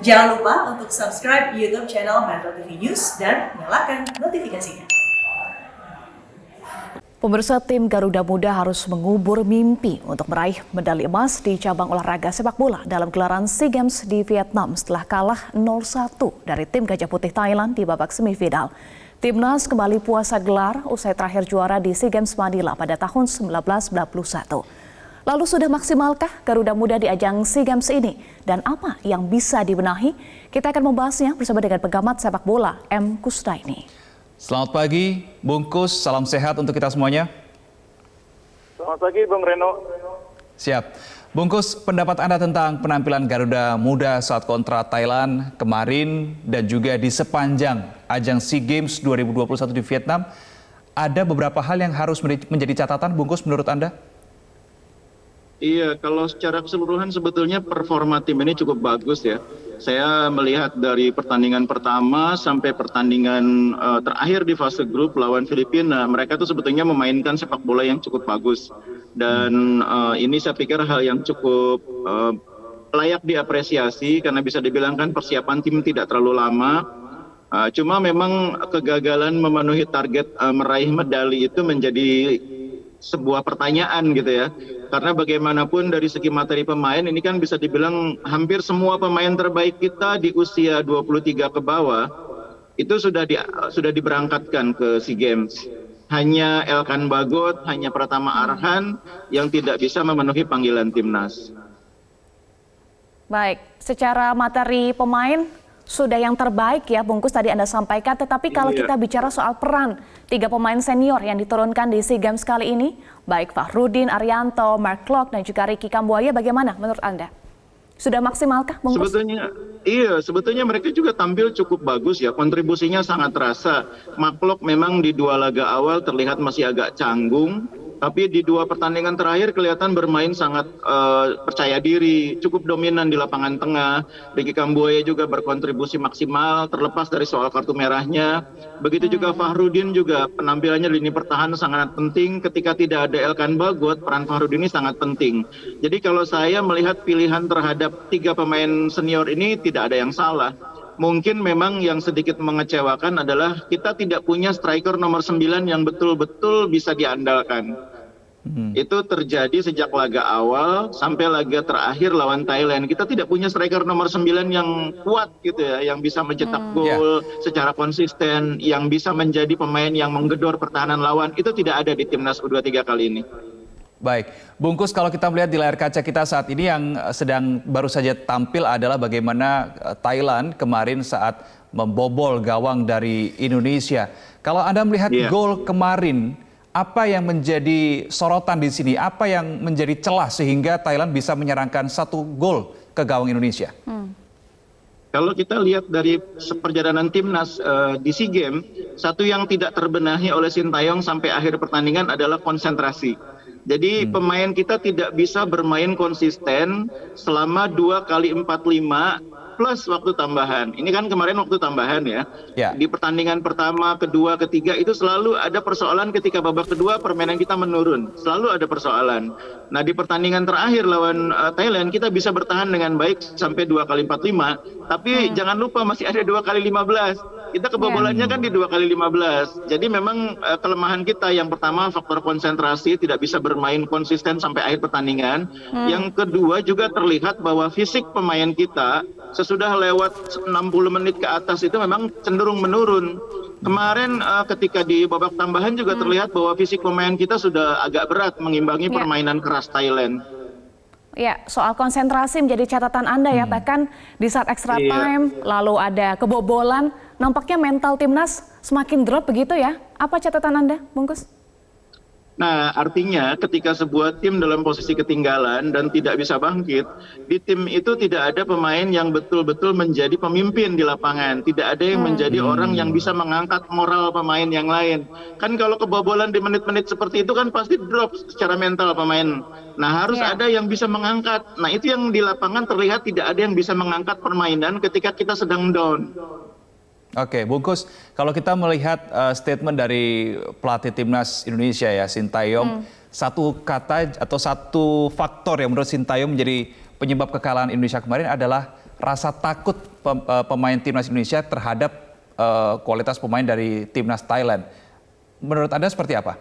Jangan lupa untuk subscribe YouTube channel Metro TV News dan nyalakan notifikasinya. Pemirsa, tim Garuda Muda harus mengubur mimpi untuk meraih medali emas di cabang olahraga sepak bola dalam gelaran SEA Games di Vietnam setelah kalah 0-1 dari tim Gajah Putih Thailand di babak semifinal. Timnas kembali puasa gelar usai terakhir juara di SEA Games Manila pada tahun 1991. Lalu sudah maksimalkah Garuda Muda di ajang SEA Games ini? Dan apa yang bisa dibenahi? Kita akan membahasnya bersama dengan pengamat sepak bola M. Kusdaini. Selamat pagi, Bungkus. Salam sehat untuk kita semuanya. Selamat pagi, Bung Reno. Siap. Bungkus, pendapat Anda tentang penampilan Garuda Muda saat kontra Thailand kemarin dan juga di sepanjang ajang SEA Games 2021 di Vietnam, ada beberapa hal yang harus menjadi catatan, Bungkus, menurut Anda? Iya, kalau secara keseluruhan sebetulnya performa tim ini cukup bagus ya. Saya melihat dari pertandingan pertama sampai pertandingan terakhir di fase grup lawan Filipina, mereka tuh sebetulnya memainkan sepak bola yang cukup bagus. Dan ini saya pikir hal yang cukup layak diapresiasi karena bisa dibilang kan persiapan tim tidak terlalu lama. Cuma memang kegagalan memenuhi target meraih medali itu menjadi sebuah pertanyaan gitu ya. Karena bagaimanapun dari segi materi pemain ini kan bisa dibilang hampir semua pemain terbaik kita di usia 23 ke bawah itu sudah diberangkatkan ke SEA Games. Hanya Elkan Bagot, hanya Pratama Arhan yang tidak bisa memenuhi panggilan timnas. Baik, secara materi pemain sudah yang terbaik ya Bungkus tadi Anda sampaikan, tetapi kalau kita bicara soal peran 3 pemain senior yang diturunkan di SEA Games kali ini, baik Fahrudin Arianto, Mark Klok dan juga Ricky Kambuaya, bagaimana menurut Anda? Sudah maksimalkah Bungkus? Sebetulnya mereka juga tampil cukup bagus ya, kontribusinya sangat terasa. Mark Klok memang di 2 laga awal terlihat masih agak canggung, tapi di 2 pertandingan terakhir kelihatan bermain sangat percaya diri, cukup dominan di lapangan tengah. Ricky Kambuaya juga berkontribusi maksimal terlepas dari soal kartu merahnya. Begitu juga Fahrudin juga penampilannya di lini pertahanan sangat penting. Ketika tidak ada Elkan Bagot, peran Fahrudin ini sangat penting. Jadi kalau saya melihat pilihan terhadap 3 pemain senior ini tidak ada yang salah. Mungkin memang yang sedikit mengecewakan adalah kita tidak punya striker nomor 9 yang betul-betul bisa diandalkan. Itu terjadi sejak laga awal sampai laga terakhir lawan Thailand. Kita tidak punya striker nomor 9 yang kuat gitu ya, yang bisa mencetak gol secara konsisten, yang bisa menjadi pemain yang menggedor pertahanan lawan. Itu tidak ada di timnas U23 kali ini. Baik, Bungkus, kalau kita melihat di layar kaca kita saat ini yang sedang baru saja tampil adalah bagaimana Thailand kemarin saat membobol gawang dari Indonesia. Kalau Anda melihat gol kemarin, apa yang menjadi sorotan di sini? Apa yang menjadi celah sehingga Thailand bisa menyerangkan 1 gol ke gawang Indonesia? Kalau kita lihat dari perjalanan timnas di SEA Games, satu yang tidak terbenahi oleh Sintayong sampai akhir pertandingan adalah konsentrasi. Jadi pemain kita tidak bisa bermain konsisten selama 2x45 plus waktu tambahan. Ini kan kemarin waktu tambahan ya. Di pertandingan pertama, kedua, ketiga itu selalu ada persoalan ketika babak kedua permainan kita menurun. Selalu ada persoalan. Nah di pertandingan terakhir lawan Thailand kita bisa bertahan dengan baik sampai 2x45. Tapi jangan lupa masih ada 2x15. Kita kebobolannya kan di 2x15. Jadi memang kelemahan kita yang pertama faktor konsentrasi, tidak bisa bermain konsisten sampai akhir pertandingan. Yang kedua juga terlihat bahwa fisik pemain kita sesudah lewat 60 menit ke atas itu memang cenderung menurun. Kemarin ketika di babak tambahan juga terlihat bahwa fisik pemain kita sudah agak berat mengimbangi permainan keras Thailand. Ya, soal konsentrasi menjadi catatan Anda ya, bahkan di saat extra time, lalu ada kebobolan, nampaknya mental timnas semakin drop begitu ya. Apa catatan Anda, Bungkus? Nah, artinya ketika sebuah tim dalam posisi ketinggalan dan tidak bisa bangkit, di tim itu tidak ada pemain yang betul-betul menjadi pemimpin di lapangan. Tidak ada yang menjadi orang yang bisa mengangkat moral pemain yang lain. Kan kalau kebobolan di menit-menit seperti itu kan pasti drop secara mental pemain. Nah, harus ada yang bisa mengangkat. Nah, itu yang di lapangan terlihat tidak ada yang bisa mengangkat permainan ketika kita sedang down. Oke, Bungkus, kalau kita melihat statement dari pelatih timnas Indonesia ya, Sintayong, satu kata atau satu faktor yang menurut Sintayong menjadi penyebab kekalahan Indonesia kemarin adalah rasa takut pemain timnas Indonesia terhadap kualitas pemain dari timnas Thailand. Menurut Anda seperti apa?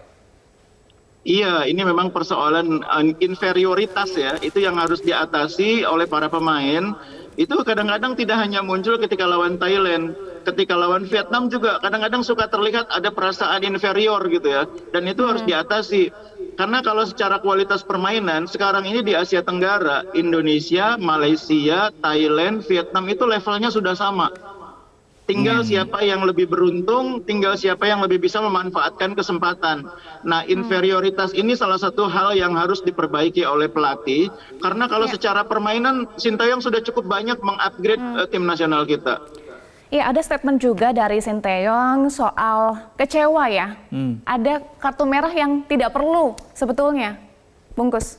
Iya, ini memang persoalan inferioritas ya, itu yang harus diatasi oleh para pemain. Itu kadang-kadang tidak hanya muncul ketika lawan Thailand, ketika lawan Vietnam juga kadang-kadang suka terlihat ada perasaan inferior gitu ya, dan itu harus diatasi. Karena kalau secara kualitas permainan, sekarang ini di Asia Tenggara, Indonesia, Malaysia, Thailand, Vietnam itu levelnya sudah sama. Tinggal siapa yang lebih beruntung, tinggal siapa yang lebih bisa memanfaatkan kesempatan. Nah, inferioritas ini salah satu hal yang harus diperbaiki oleh pelatih. Karena kalau secara permainan, Sintayong sudah cukup banyak mengupgrade tim nasional kita. Iya, ada statement juga dari Sintayong soal kecewa ya. Ada kartu merah yang tidak perlu sebetulnya, Bungkus.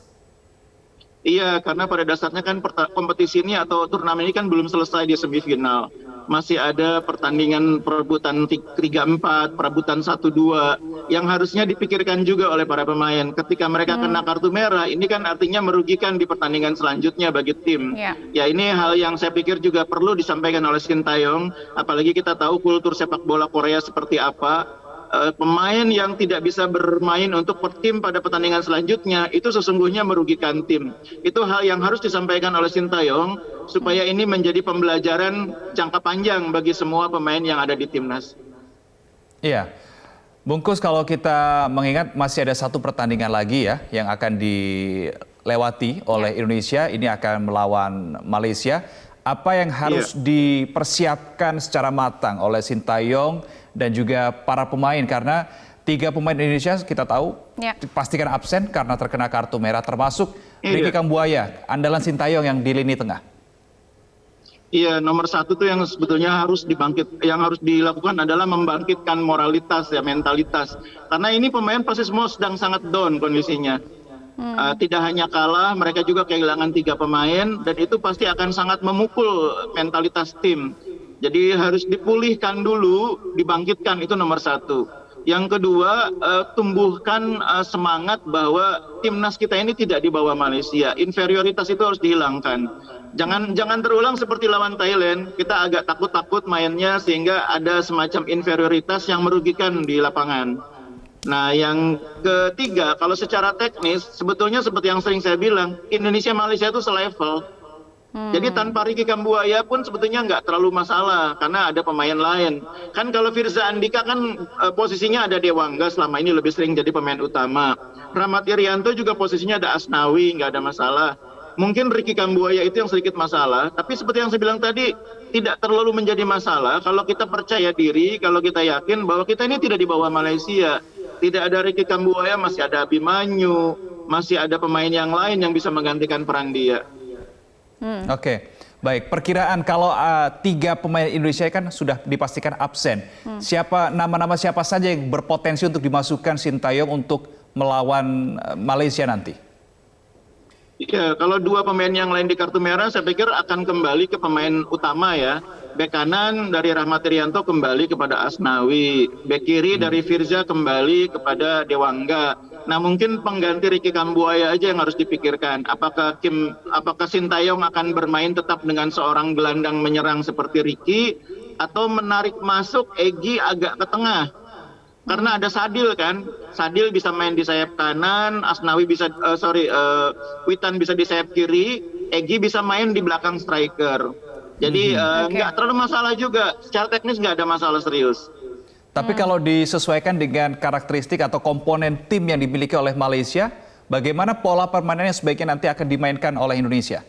Iya, karena pada dasarnya kan kompetisi ini atau turnamen ini kan belum selesai di semifinal. Masih ada pertandingan perebutan 3-4, perebutan 1-2 yang harusnya dipikirkan juga oleh para pemain. Ketika mereka kena kartu merah, ini kan artinya merugikan di pertandingan selanjutnya bagi tim. Ya, ini hal yang saya pikir juga perlu disampaikan oleh Sintayong, apalagi kita tahu kultur sepak bola Korea seperti apa. Pemain yang tidak bisa bermain untuk tim pada pertandingan selanjutnya itu sesungguhnya merugikan tim. Itu hal yang harus disampaikan oleh Sintayong supaya ini menjadi pembelajaran jangka panjang bagi semua pemain yang ada di timnas. Iya, Bungkus, kalau kita mengingat masih ada satu pertandingan lagi ya yang akan dilewati oleh Indonesia, ini akan melawan Malaysia. Apa yang harus dipersiapkan secara matang oleh Sintayong dan juga para pemain, karena 3 pemain Indonesia kita tahu pastikan absen karena terkena kartu merah, termasuk Ricky Kambuaya, andalan Sintayong yang di lini tengah. Iya, nomor 1 tuh yang sebetulnya harus dilakukan adalah membangkitkan moralitas ya, mentalitas. Karena ini pemain pasti semua sedang sangat down kondisinya. Tidak hanya kalah, mereka juga kehilangan 3 pemain dan itu pasti akan sangat memukul mentalitas tim. Jadi harus dipulihkan dulu, dibangkitkan, itu nomor 1. Yang kedua, tumbuhkan semangat bahwa timnas kita ini tidak di bawah Malaysia. Inferioritas itu harus dihilangkan. Jangan terulang seperti lawan Thailand, kita agak takut-takut mainnya sehingga ada semacam inferioritas yang merugikan di lapangan. Nah, yang ketiga, kalau secara teknis, sebetulnya seperti yang sering saya bilang, Indonesia-Malaysia itu selevel. Jadi tanpa Ricky Kambuaya pun sebetulnya nggak terlalu masalah, karena ada pemain lain. Kan kalau Firza Andika kan posisinya ada Dewangga, selama ini lebih sering jadi pemain utama. Rahmat Irianto juga posisinya ada Asnawi, nggak ada masalah. Mungkin Ricky Kambuaya itu yang sedikit masalah, tapi seperti yang saya bilang tadi, tidak terlalu menjadi masalah kalau kita percaya diri, kalau kita yakin bahwa kita ini tidak di bawah Malaysia. Tidak ada Ricky Kambuaya, masih ada Abimanyu, masih ada pemain yang lain yang bisa menggantikan peran dia. Oke, baik. Perkiraan kalau 3 pemain Indonesia kan sudah dipastikan absen. Nama-nama siapa saja yang berpotensi untuk dimasukkan Sintayong untuk melawan Malaysia nanti? Ya, kalau 2 pemain yang lain di kartu merah, saya pikir akan kembali ke pemain utama ya. Bek kanan dari Rahmat Irianto kembali kepada Asnawi. Bek kiri dari Firza kembali kepada Dewangga. Nah, mungkin pengganti Ricky Kambuaya aja yang harus dipikirkan. Apakah Sintayong akan bermain tetap dengan seorang gelandang menyerang seperti Ricky, atau menarik masuk Egy agak ke tengah? Karena ada Sadil kan, Sadil bisa main di sayap kanan, Asnawi bisa, Witan bisa di sayap kiri, Egy bisa main di belakang striker. Jadi nggak terlalu masalah juga, secara teknis nggak ada masalah serius. Tapi kalau disesuaikan dengan karakteristik atau komponen tim yang dimiliki oleh Malaysia, bagaimana pola permainannya sebaiknya nanti akan dimainkan oleh Indonesia?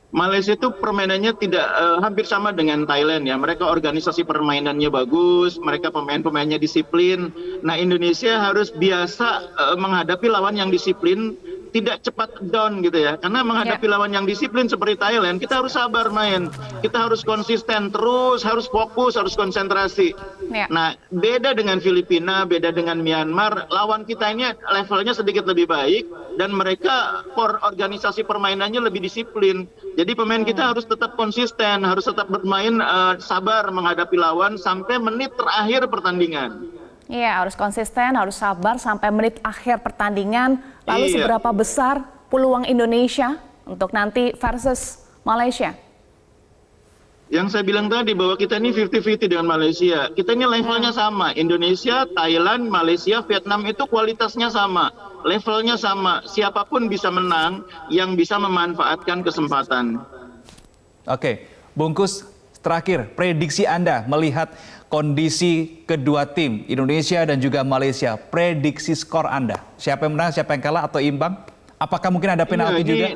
Malaysia itu permainannya tidak hampir sama dengan Thailand ya. Mereka organisasi permainannya bagus, mereka pemain-pemainnya disiplin. Nah, Indonesia harus biasa menghadapi lawan yang disiplin, tidak cepat down gitu ya. Karena menghadapi lawan yang disiplin seperti Thailand, kita harus sabar main. Kita harus konsisten terus, harus fokus, harus konsentrasi. Nah, beda dengan Filipina, beda dengan Myanmar, lawan kita ini levelnya sedikit lebih baik dan mereka organisasi permainannya lebih disiplin. Jadi pemain kita harus tetap konsisten, harus tetap bermain sabar menghadapi lawan sampai menit terakhir pertandingan. Iya, harus konsisten, harus sabar sampai menit akhir pertandingan. Lalu seberapa besar peluang Indonesia untuk nanti versus Malaysia? Yang saya bilang tadi bahwa kita ini 50-50 dengan Malaysia. Kita ini levelnya sama. Indonesia, Thailand, Malaysia, Vietnam itu kualitasnya sama. Levelnya sama. Siapapun bisa menang yang bisa memanfaatkan kesempatan. Oke, Bungkus, terakhir prediksi Anda melihat kondisi kedua tim Indonesia dan juga Malaysia. Prediksi skor Anda. Siapa yang menang, siapa yang kalah atau imbang? Apakah mungkin ada penalti juga?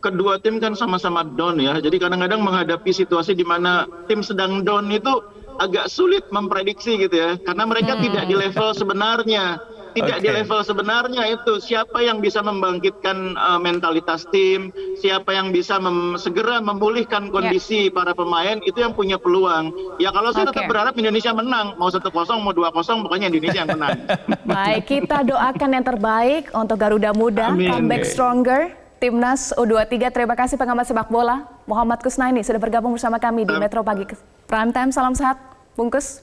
Kedua tim kan sama-sama down ya. Jadi kadang-kadang menghadapi situasi di mana tim sedang down itu agak sulit memprediksi gitu ya. Karena mereka tidak di level sebenarnya. Tidak di level sebenarnya itu. Siapa yang bisa membangkitkan mentalitas tim, siapa yang bisa segera memulihkan kondisi para pemain, itu yang punya peluang. Ya kalau saya tetap berharap Indonesia menang. Mau 1-0, mau 2-0, pokoknya Indonesia yang menang. Baik, kita doakan yang terbaik untuk Garuda Muda, comeback stronger. Timnas U23, terima kasih pengamat sepak bola Muhammad Kusnaini sudah bergabung bersama kami di Metro Pagi Prime Time. Salam sehat, Bungkus.